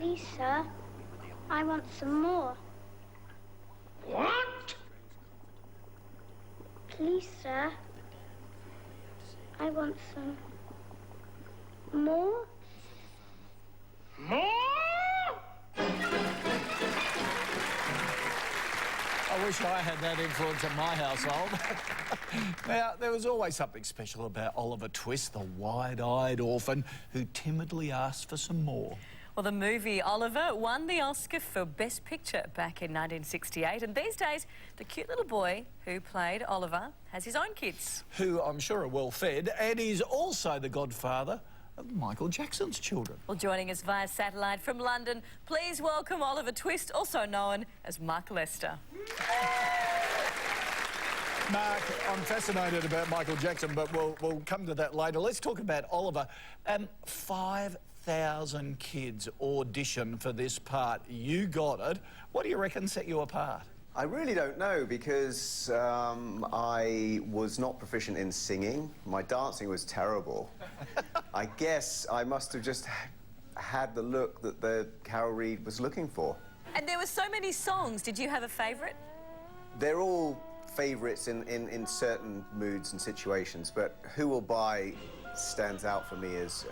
Please, sir, I want some more. What? Please, sir, I want some more. More? I wish I had that influence in my household. Now, there was always something special about Oliver Twist, the wide-eyed orphan who timidly asked for some more. Well, the movie Oliver won the Oscar for Best Picture back in 1968, and these days, the cute little boy who played Oliver has his own kids. Who I'm sure are well-fed, and he's also the godfather of Michael Jackson's children. Well, joining us via satellite from London, please welcome Oliver Twist, also known as Mark Lester. Mark, I'm fascinated about Michael Jackson, but we'll come to that later. Let's talk about Oliver. 5,000 kids auditioned for this part. You got it. What do you reckon set you apart? I really don't know, because I was not proficient in singing. My dancing was terrible. I guess I must have just had the look that the Carol Reed was looking for. And there were so many songs. Did you have a favourite? They're all favourites in certain moods and situations, but Who Will Buy stands out for me as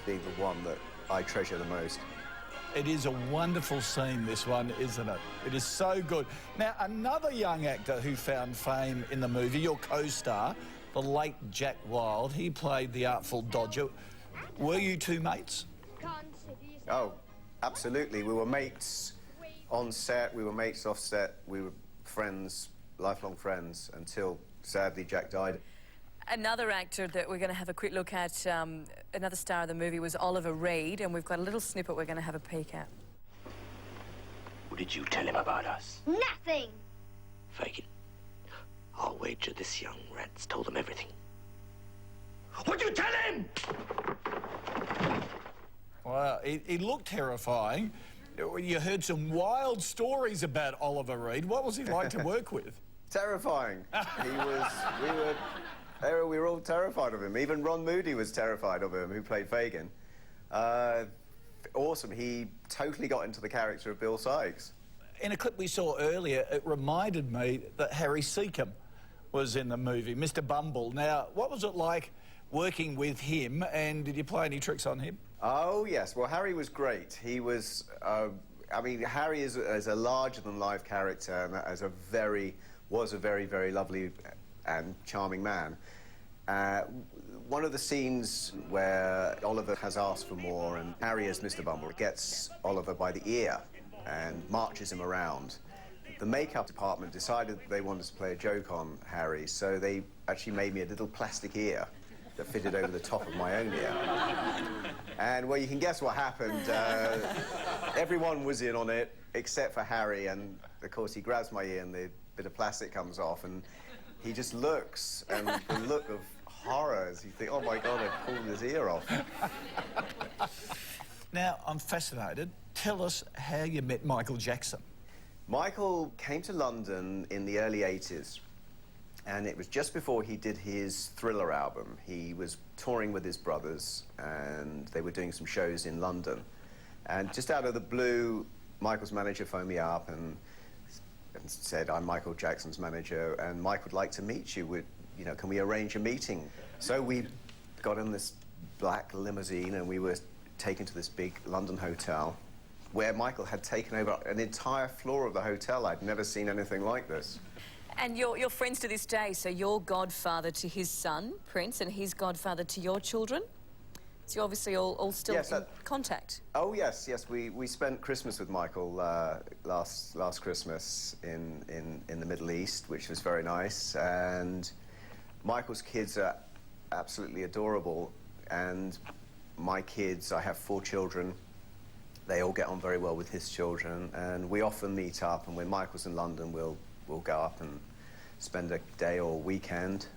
being the one that I treasure the most. It is a wonderful scene, this one, isn't it? It is so good. Now, another young actor who found fame in the movie, your co-star, the late Jack Wilde, he played the Artful Dodger. Were you two mates? Oh, absolutely. We were mates on set, we were mates off set, we were friends, lifelong friends, until, sadly, Jack died. Another actor that we're going to have a quick look at, another star of the movie, was Oliver Reed, and we've got a little snippet we're going to have a peek at. What did you tell him about us? Nothing. Fagin, I'll wager this young rat's told him everything. What'd you tell him? Wow, he looked terrifying. You heard some wild stories about Oliver Reed. What was he like to work with? Terrifying. We were all terrified of him. Even Ron Moody was terrified of him, who played Fagin. Awesome. He totally got into the character of Bill Sikes. In a clip we saw earlier, it reminded me that Harry Seacombe was in the movie, Mr. Bumble. Now, what was it like working with him, and did you play any tricks on him? Oh, yes. Well, Harry was great. He was... I mean, Harry is a larger-than-life character, and was a very, very lovely and charming man. One of the scenes where Oliver has asked for more, and Harry, as Mr. Bumble, gets Oliver by the ear and marches him around. The makeup department decided that they wanted to play a joke on Harry, so they actually made me a little plastic ear that fitted over the top of my own ear. And, well, you can guess what happened. Everyone was in on it, except for Harry, and, of course, he grabs my ear and the bit of plastic comes off, and he just looks, and the look of horror as you think, oh, my God, I pulled his ear off. Now, I'm fascinated. Tell us how you met Michael Jackson. Michael came to London in the early 80s. And it was just before he did his Thriller album. He was touring with his brothers, and they were doing some shows in London. And just out of the blue, Michael's manager phoned me up and said, I'm Michael Jackson's manager, and Mike would like to meet you. Can we arrange a meeting? So we got in this black limousine, and we were taken to this big London hotel, where Michael had taken over an entire floor of the hotel. I'd never seen anything like this. And you're friends to this day, so you're godfather to his son, Prince, and he's godfather to your children? So you're obviously all still in contact? Oh, yes. We spent Christmas with Michael last Christmas in the Middle East, which was very nice. And Michael's kids are absolutely adorable. And my kids, I have 4 children. They all get on very well with his children. And we often meet up, and when Michael's in London, we'll go up and spend a day or weekend.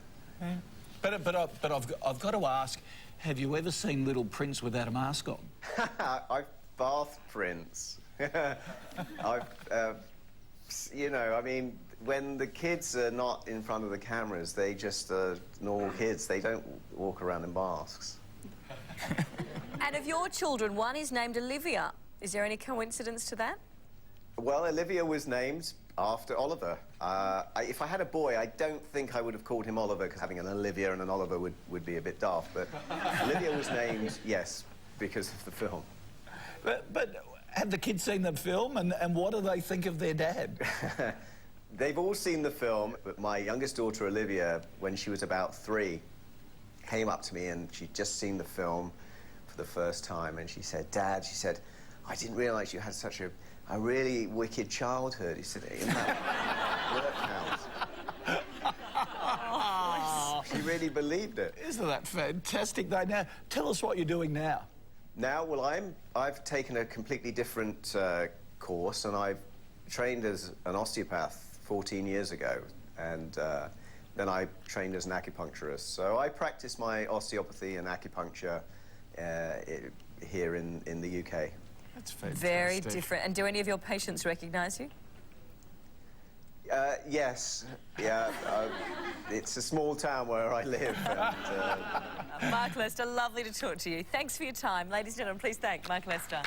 Yeah. But I've got to ask, have you ever seen Little Prince without a mask on? I've bathed Prince. I mean, when the kids are not in front of the cameras, they just are normal kids. They don't walk around in masks. And of your children, one is named Olivia. Is there any coincidence to that? Well, Olivia was named after Oliver. If I had a boy, I don't think I would have called him Oliver, because having an Olivia and an Oliver would be a bit daft. But Olivia was named, yes, because of the film. But have the kids seen the film, and what do they think of their dad? They've all seen the film, but my youngest daughter, Olivia, when she was about 3, came up to me and she'd just seen the film for the first time, and she said, "Dad," she said, "I didn't realise you had such a really wicked childhood." He said, "In that workhouse." She really believed it. Isn't that fantastic, though? Now, tell us what you're doing now. Now, well, I've taken a completely different course, and I've trained as an osteopath 14 years ago, and then I trained as an acupuncturist. So I practice my osteopathy and acupuncture here in the UK. That's fantastic. Very different. And do any of your patients recognise you? Yes, yeah. It's a small town where I live. And, Mark Lester, lovely to talk to you. Thanks for your time. Ladies and gentlemen, please thank Mark Lester.